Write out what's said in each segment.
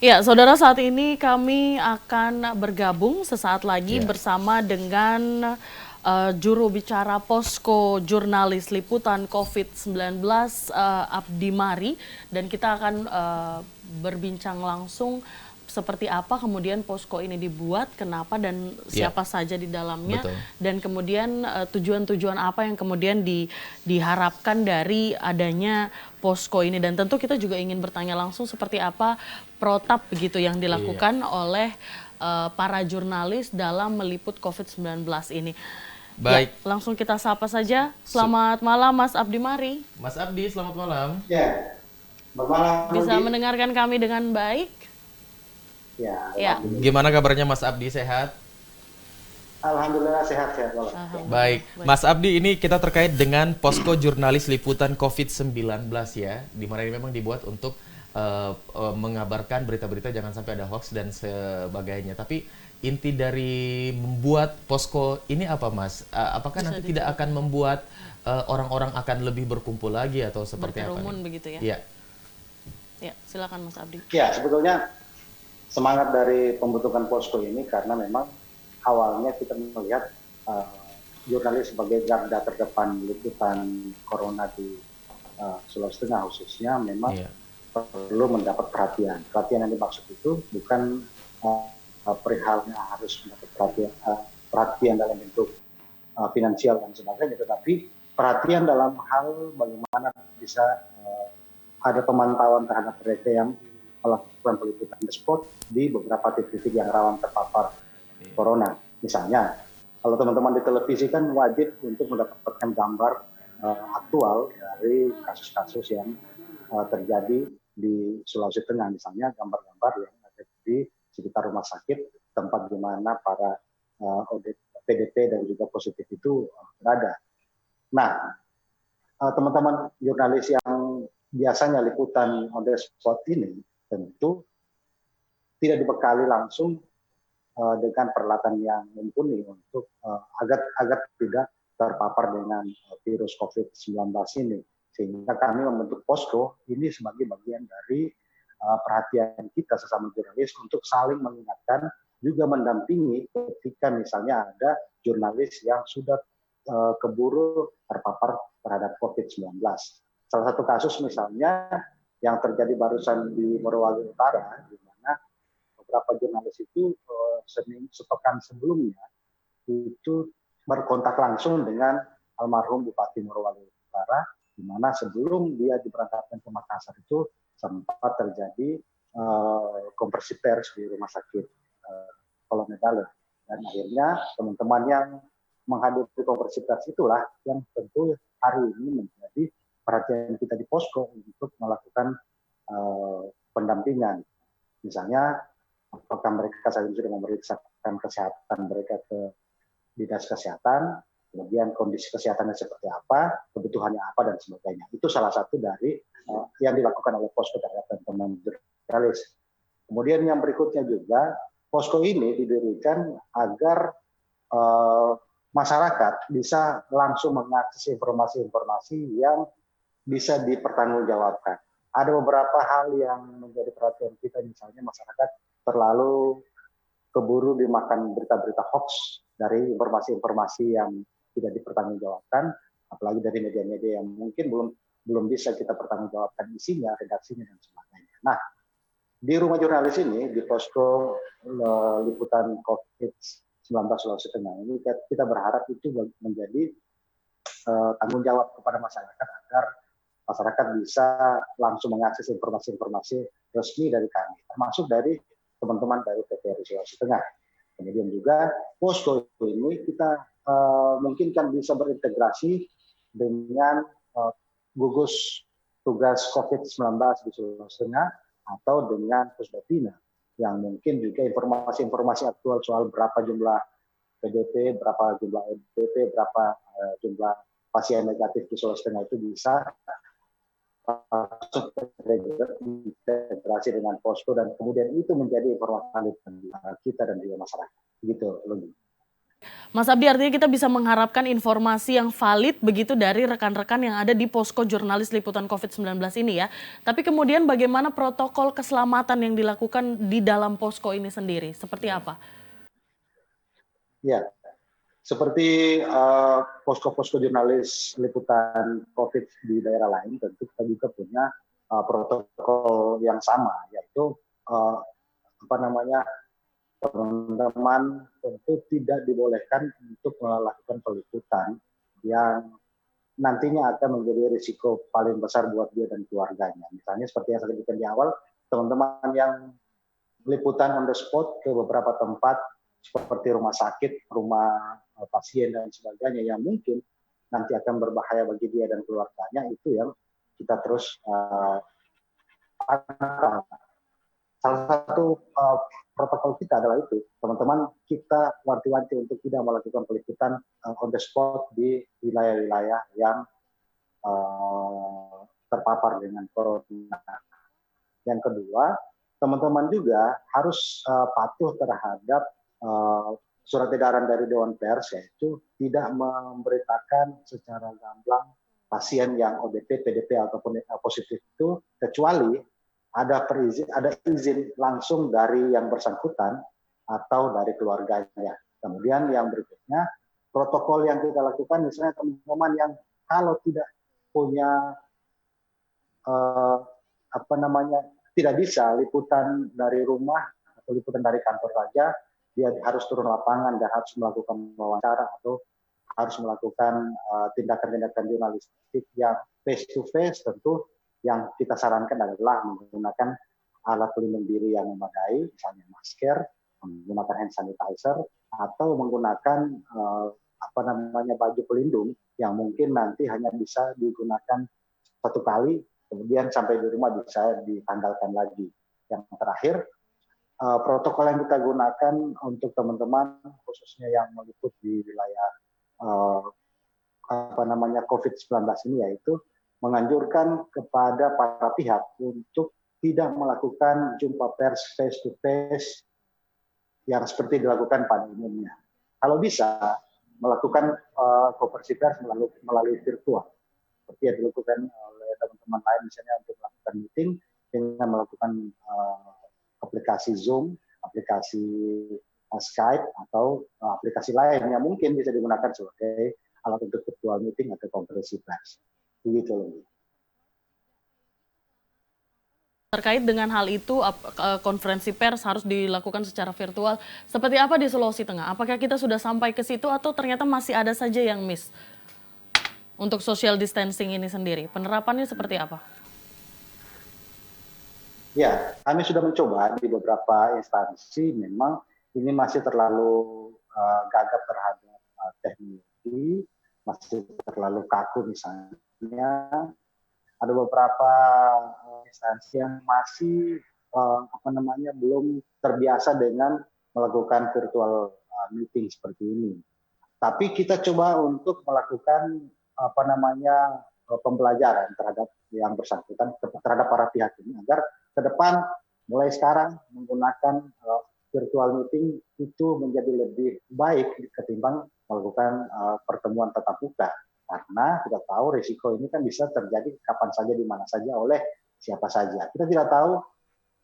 Ya, saudara, saat ini kami akan bergabung sesaat lagi Ya, bersama dengan juru bicara Posko Jurnalis Liputan COVID-19 Abdi Mari, dan kita akan berbincang langsung seperti apa kemudian posko ini dibuat, kenapa dan ya, siapa saja di dalamnya, betul. dan kemudian tujuan-tujuan apa yang kemudian diharapkan dari adanya posko ini. Dan tentu kita juga ingin bertanya langsung seperti apa protap begitu yang Iya. dilakukan oleh para jurnalis dalam meliput COVID-19 ini. Ya, Baik, langsung kita sapa saja. Su- Selamat malam Mas Abdi Mari. Mas Abdi, selamat malam. Ya, selamat malam Bisa Rudi. mendengarkan kami dengan baik? Ya, Ya, alhamdulillah. Gimana kabarnya Mas Abdi, sehat? Alhamdulillah sehat-sehat walafiat. Ya. alhamdulillah. Baik, Mas Abdi, ini kita terkait dengan posko jurnalis liputan COVID-19 ya, di mana ini memang dibuat untuk mengabarkan berita-berita jangan sampai ada hoax dan sebagainya. Tapi inti dari membuat posko ini apa, Mas? Apakah Bisa nanti tidak akan membuat orang-orang akan lebih berkumpul lagi atau seperti apa nih? berkerumun begitu ya. Iya, Ya, silakan Mas Abdi. Ya, sebetulnya semangat dari pembentukan posko ini karena memang awalnya kita melihat uh, jurnalis sebagai garda terdepan liputan corona di Sulawesi Tengah khususnya memang iya, perlu mendapat perhatian. Perhatian yang dimaksud itu bukan perihalnya harus mendapat perhatian dalam bentuk finansial dan sebagainya, tetapi perhatian dalam hal bagaimana bisa ada pemantauan terhadap mereka yang melakukan peliputan on the spot di beberapa titik-titik yang rawan terpapar corona. Misalnya, kalau teman-teman di televisi kan wajib untuk mendapatkan gambar aktual dari kasus-kasus yang terjadi di Sulawesi Tengah, misalnya gambar-gambar yang ada di sekitar rumah sakit tempat di mana para PDP dan juga positif itu berada. Nah, teman-teman jurnalis yang biasanya liputan on the spot ini tentu tidak dibekali langsung dengan peralatan yang mumpuni untuk agar tidak terpapar dengan virus COVID-19 ini. Sehingga kami membentuk posko ini sebagai bagian dari perhatian kita sesama jurnalis untuk saling mengingatkan, juga mendampingi ketika misalnya ada jurnalis yang sudah keburu terpapar terhadap COVID-19. Salah satu kasus misalnya yang terjadi barusan di Morowali Utara, di mana beberapa jurnalis itu sepekan sebelumnya itu berkontak langsung dengan almarhum Bupati Morowali Utara, di mana sebelum dia diberangkatkan ke Makassar itu sempat terjadi konversi pers di rumah sakit Kolonel, dan akhirnya teman-teman yang menghadiri konversi pers itulah yang tentu hari ini menjadi perhatian kita di posko untuk melakukan pendampingan. Misalnya, apakah mereka saat ini sudah memeriksakan kesehatan mereka ke dinas kesehatan, kemudian kondisi kesehatannya seperti apa, kebutuhannya apa, dan sebagainya. Itu salah satu dari yang dilakukan oleh posko terhadap teman-teman jurnalis. Kemudian yang berikutnya juga, posko ini didirikan agar masyarakat bisa langsung mengakses informasi-informasi yang bisa dipertanggungjawabkan. Ada beberapa hal yang menjadi perhatian kita, misalnya masyarakat terlalu keburu dimakan berita-berita hoax dari informasi-informasi yang tidak dipertanggungjawabkan, apalagi dari media-media yang mungkin belum bisa kita pertanggungjawabkan isinya, redaksinya, dan sebagainya. Nah, di rumah jurnalis ini, di posko liputan COVID-19 Sulawesi Tengah ini, kita berharap itu menjadi tanggung jawab kepada masyarakat agar masyarakat bisa langsung mengakses informasi-informasi resmi dari kami, termasuk dari teman-teman dari TVRI Sulawesi Tengah. Kemudian juga posko ini kita mungkin kan bisa berintegrasi dengan gugus tugas COVID-19 di Sulawesi Tengah atau dengan Pusdatina, yang mungkin juga informasi-informasi aktual soal berapa jumlah PDP, berapa jumlah EDP, berapa jumlah pasien negatif di Sulawesi Tengah itu bisa integrasi dengan posko, dan kemudian itu menjadi informasi kita dan juga masyarakat. Begitu, Lagi. Mas Abdi, artinya kita bisa mengharapkan informasi yang valid begitu dari rekan-rekan yang ada di posko jurnalis liputan COVID-19 ini ya. Tapi kemudian bagaimana protokol keselamatan yang dilakukan di dalam posko ini sendiri? Seperti apa? Ya, seperti posko-posko jurnalis liputan COVID di daerah lain, tentu kita juga punya protokol yang sama, yaitu uh, apa namanya, teman-teman tentu tidak dibolehkan untuk melakukan peliputan yang nantinya akan menjadi risiko paling besar buat dia dan keluarganya. Misalnya seperti yang saya sebutkan di awal, teman-teman yang liputan on the spot ke beberapa tempat seperti rumah sakit, rumah pasien dan sebagainya yang mungkin nanti akan berbahaya bagi dia dan keluarganya, itu yang kita terus salah satu protokol kita adalah itu, teman-teman, kita wanti-wanti untuk tidak melakukan peliputan on the spot di wilayah-wilayah yang terpapar dengan corona. Yang kedua, teman-teman juga harus patuh terhadap surat edaran dari Dewan Pers, yaitu tidak memberitakan secara gamblang pasien yang ODP, PDP ataupun positif itu, kecuali ada izin langsung dari yang bersangkutan atau dari keluarganya. Kemudian yang berikutnya, protokol yang kita lakukan, misalnya teman-teman yang kalau tidak punya tidak bisa liputan dari rumah atau liputan dari kantor saja, dia harus turun lapangan dan harus melakukan wawancara atau harus melakukan tindakan-tindakan jurnalistik yang face to face. Tentu yang kita sarankan adalah menggunakan alat pelindung diri yang memadai, misalnya masker, menggunakan hand sanitizer, atau menggunakan baju pelindung yang mungkin nanti hanya bisa digunakan satu kali, kemudian sampai di rumah bisa ditanggalkan lagi. Yang terakhir, protokol yang kita gunakan untuk teman-teman khususnya yang meliput di wilayah COVID-19 ini, yaitu menganjurkan kepada para pihak untuk tidak melakukan jumpa pers face to face yang seperti dilakukan pada umumnya. Kalau bisa melakukan konferensi pers melalui virtual, seperti yang dilakukan oleh teman-teman lain, misalnya untuk melakukan meeting dengan melakukan aplikasi Zoom, aplikasi Skype, atau aplikasi lain yang mungkin bisa digunakan sebagai alat untuk virtual meeting atau konferensi pers. Begitu loh. Terkait dengan hal itu, konferensi pers harus dilakukan secara virtual. Seperti apa di Sulawesi Tengah? Apakah kita sudah sampai ke situ atau ternyata masih ada saja yang miss untuk social distancing ini sendiri? Penerapannya seperti apa? Ya, kami sudah mencoba di beberapa instansi, memang ini masih terlalu gagap terhadap teknologi, masih terlalu kaku misalnya. Ada beberapa instansi yang masih belum terbiasa dengan melakukan virtual meeting seperti ini. Tapi kita coba untuk melakukan pembelajaran terhadap yang bersangkutan, terhadap para pihak ini, agar ke depan mulai sekarang menggunakan virtual meeting itu menjadi lebih baik ketimbang melakukan pertemuan tatap muka. Karena kita tahu risiko ini kan bisa terjadi kapan saja, di mana saja, oleh siapa saja. Kita tidak tahu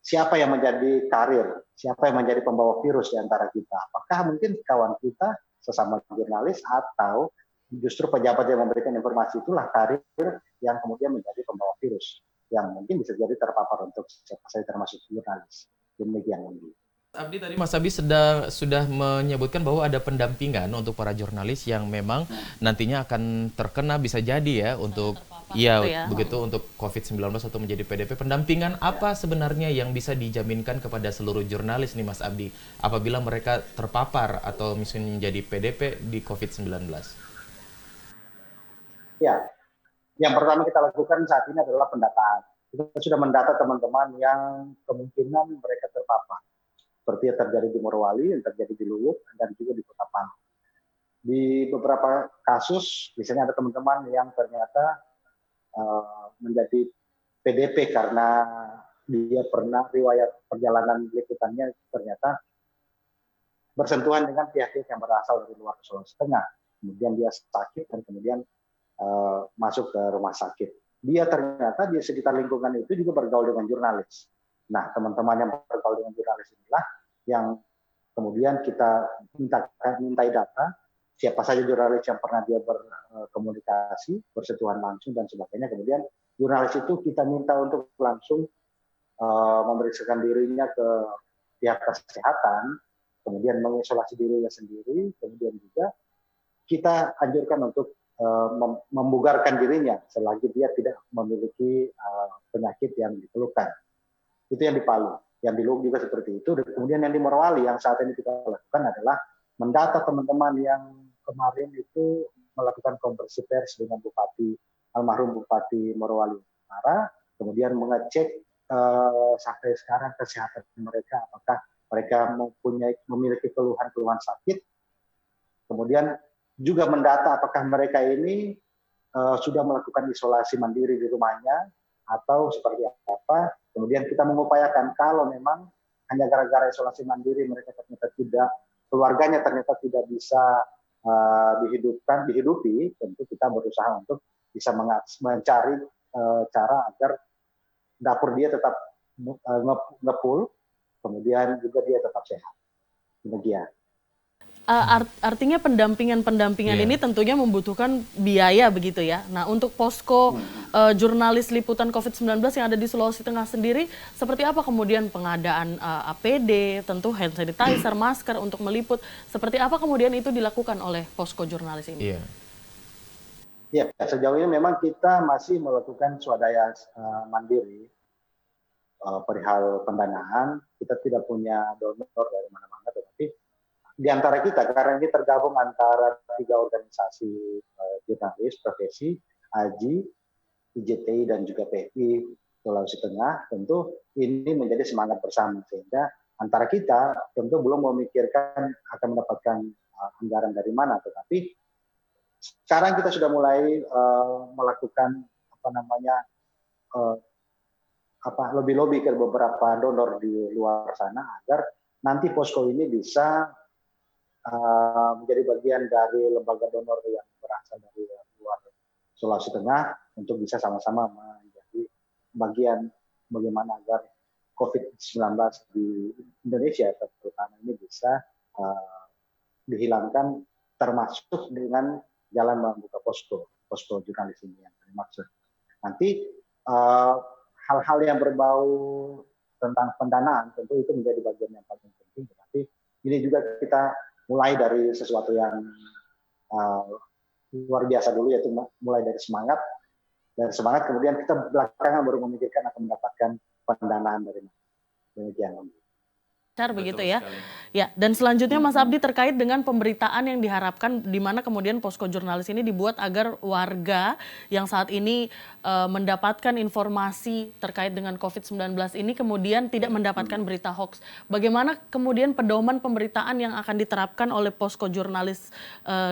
siapa yang menjadi karir, siapa yang menjadi pembawa virus di antara kita. Apakah mungkin kawan kita, sesama jurnalis, atau justru pejabat yang memberikan informasi itulah karir yang kemudian menjadi pembawa virus, yang mungkin bisa jadi terpapar untuk siapa saja termasuk jurnalis. Demikian. Abdi, tadi Mas Abdi sudah menyebutkan bahwa ada pendampingan untuk para jurnalis yang memang nantinya akan terkena, bisa jadi ya untuk begitu untuk COVID-19 atau menjadi PDP. Pendampingan apa sebenarnya yang bisa dijaminkan kepada seluruh jurnalis nih Mas Abdi apabila mereka terpapar atau misalnya menjadi PDP di COVID-19? Ya, yang pertama kita lakukan saat ini adalah pendataan. Kita sudah mendata teman-teman yang kemungkinan mereka terpapar, seperti yang terjadi di Morowali, yang terjadi di Luwuk, dan juga di Kota Palu. Di beberapa kasus, misalnya ada teman-teman yang ternyata menjadi PDP karena dia pernah riwayat perjalanan liputannya ternyata bersentuhan dengan pihak-pihak yang berasal dari luar Sulawesi Tengah. Kemudian dia sakit dan kemudian masuk ke rumah sakit. Dia ternyata di sekitar lingkungan itu juga bergaul dengan jurnalis. Nah, teman-teman yang bergaul dengan jurnalis inilah yang kemudian kita mintai data, siapa saja jurnalis yang pernah dia berkomunikasi, bersentuhan langsung dan sebagainya. Kemudian jurnalis itu kita minta untuk langsung memeriksakan dirinya ke pihak kesehatan, kemudian mengisolasi dirinya sendiri, kemudian juga kita anjurkan untuk membugarkan dirinya selagi dia tidak memiliki penyakit yang dikeluhkan. Itu yang di Palu. Yang di Luwu juga seperti itu. Dan kemudian yang di Morowali yang saat ini kita lakukan adalah mendata teman-teman yang kemarin itu melakukan konversi pers dengan almarhum Bupati Morowali Utara, kemudian mengecek sampai sekarang kesehatan mereka, apakah mereka memiliki keluhan-keluhan sakit, kemudian juga mendata apakah mereka ini sudah melakukan isolasi mandiri di rumahnya atau seperti apa. Kemudian kita mengupayakan kalau memang hanya gara-gara isolasi mandiri mereka ternyata keluarganya ternyata tidak bisa dihidupi, tentu kita berusaha untuk bisa mencari cara agar dapur dia tetap ngepul, kemudian juga dia tetap sehat. Demikian. Artinya pendampingan ini tentunya membutuhkan biaya begitu ya. Nah, untuk posko jurnalis liputan COVID-19 yang ada di Sulawesi Tengah sendiri, seperti apa kemudian pengadaan APD, tentu hand sanitizer, masker untuk meliput, seperti apa kemudian itu dilakukan oleh posko jurnalis ini? Ya, sejauh ini memang kita masih melakukan swadaya mandiri perihal pendanaan. Kita tidak punya donor dari mana-mana, tetapi di antara kita, karena ini tergabung antara 3 organisasi jurnalis profesi, AJI, IJTI, dan juga PFI Sulawesi Tengah, tentu ini menjadi semangat bersama, sehingga antara kita tentu belum memikirkan akan mendapatkan anggaran dari mana, tetapi sekarang kita sudah mulai melakukan lobby-lobby ke beberapa donor di luar sana agar nanti posko ini bisa menjadi bagian dari lembaga donor yang berasal dari luar Sulawesi Tengah untuk bisa sama-sama menjadi bagian bagaimana agar COVID-19 di Indonesia terutama ini bisa dihilangkan, termasuk dengan jalan membuka posko jurnalis ini yang dimaksud. Nanti hal-hal yang berbau tentang pendanaan tentu itu menjadi bagian yang paling penting, tetapi ini juga kita mulai dari sesuatu yang luar biasa dulu, yaitu mulai dari semangat kemudian kita belakangan baru memikirkan akan mendapatkan pendanaan dari mana. Demikian. Begitu ya. Ya, dan selanjutnya Mas Abdi terkait dengan pemberitaan yang diharapkan di mana kemudian posko jurnalis ini dibuat agar warga yang saat ini mendapatkan informasi terkait dengan COVID-19 ini kemudian tidak mendapatkan berita hoax. Bagaimana kemudian pedoman pemberitaan yang akan diterapkan oleh posko jurnalis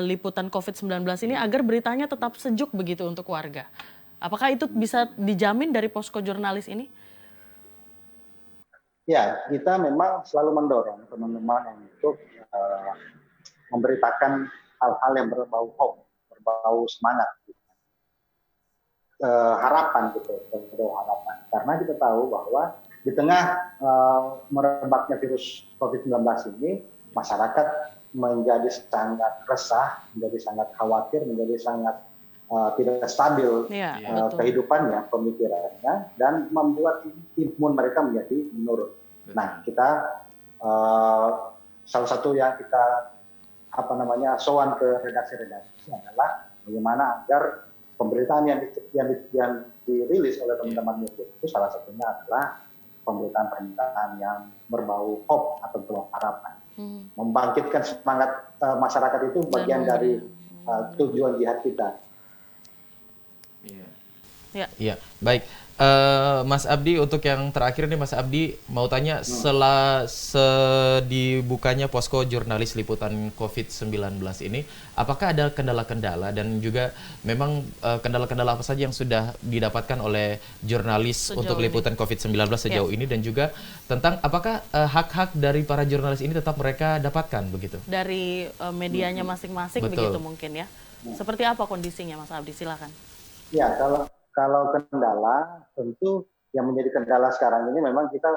liputan COVID-19 ini agar beritanya tetap sejuk begitu untuk warga? Apakah itu bisa dijamin dari posko jurnalis ini? Ya, kita memang selalu mendorong teman-teman untuk memberitakan hal-hal yang berbau hope, berbau semangat, harapan gitu, harapan. Karena kita tahu bahwa di tengah merebaknya virus COVID-19 ini, masyarakat menjadi sangat resah, menjadi sangat khawatir, menjadi sangat tidak stabil kehidupannya, pemikirannya, dan membuat imun mereka menjadi menurun. Nah, kita salah satu yang kita sowan ke redaksi-redaksi adalah bagaimana agar pemberitaan yang dirilis oleh teman-teman media itu salah satunya adalah pemberitaan yang berbau hope atau berbau harapan, membangkitkan semangat masyarakat itu bagian dari tujuan jihad kita. Ya, baik. Mas Abdi, untuk yang terakhir nih Mas Abdi mau tanya, dibukanya posko jurnalis liputan COVID-19 ini, apakah ada kendala-kendala dan juga memang kendala-kendala apa saja yang sudah didapatkan oleh jurnalis Sejauh untuk ini. liputan COVID-19 sejauh ini, dan juga tentang apakah hak-hak dari para jurnalis ini tetap mereka dapatkan begitu? Dari medianya masing-masing Betul. begitu mungkin ya. Seperti apa kondisinya Mas Abdi, silakan. Ya, kalau kendala, tentu yang menjadi kendala sekarang ini memang kita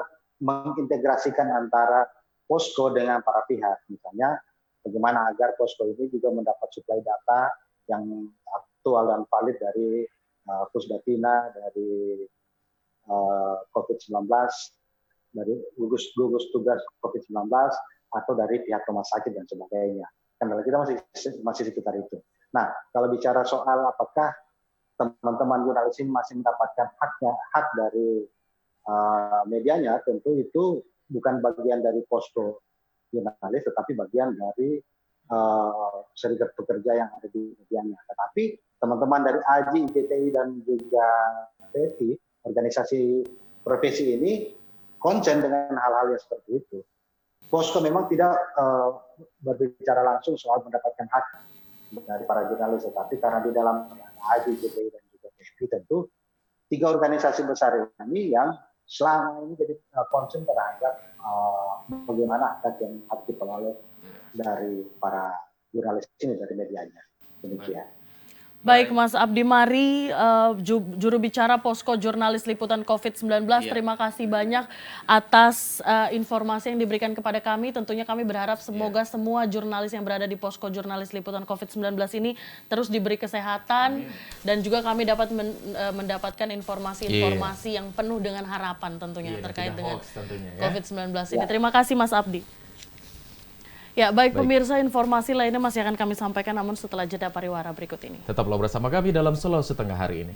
mengintegrasikan antara posko dengan para pihak. Misalnya, bagaimana agar posko ini juga mendapat suplai data yang aktual dan valid dari Pusdatina, dari COVID-19, dari gugus tugas COVID-19, atau dari pihak rumah sakit dan sebagainya. Kendala kita masih sekitar itu. Nah, kalau bicara soal apakah teman-teman jurnalis ini masih mendapatkan hak dari medianya, tentu itu bukan bagian dari posko jurnalis, tetapi bagian dari serikat pekerja yang ada di medianya. Tetapi teman-teman dari AJI, IPTI, dan juga PTI, organisasi profesi ini konsen dengan hal-hal yang seperti itu. Posko memang tidak berbicara langsung soal mendapatkan hak dari para jurnalis, tetapi karena di dalam AJI, IPTI, dan juga PTI, tentu 3 organisasi besar ini yang selama ini jadi konsen terhadap bagaimana hak yang harus diperoleh dari para jurnalis ini, dari medianya. Demikian. Baik Mas Abdi Mari, juru bicara Posko Jurnalis Liputan COVID-19, terima kasih banyak atas informasi yang diberikan kepada kami. Tentunya kami berharap semoga semua jurnalis yang berada di Posko Jurnalis Liputan COVID-19 ini terus diberi kesehatan, dan juga kami dapat mendapatkan informasi-informasi yang penuh dengan harapan tentunya terkait dengan COVID-19 ini. Terima kasih Mas Abdi. Ya, baik pemirsa, informasi lainnya masih akan kami sampaikan namun setelah jeda pariwara berikut ini. Tetaplah bersama kami dalam Solo Setengah hari ini.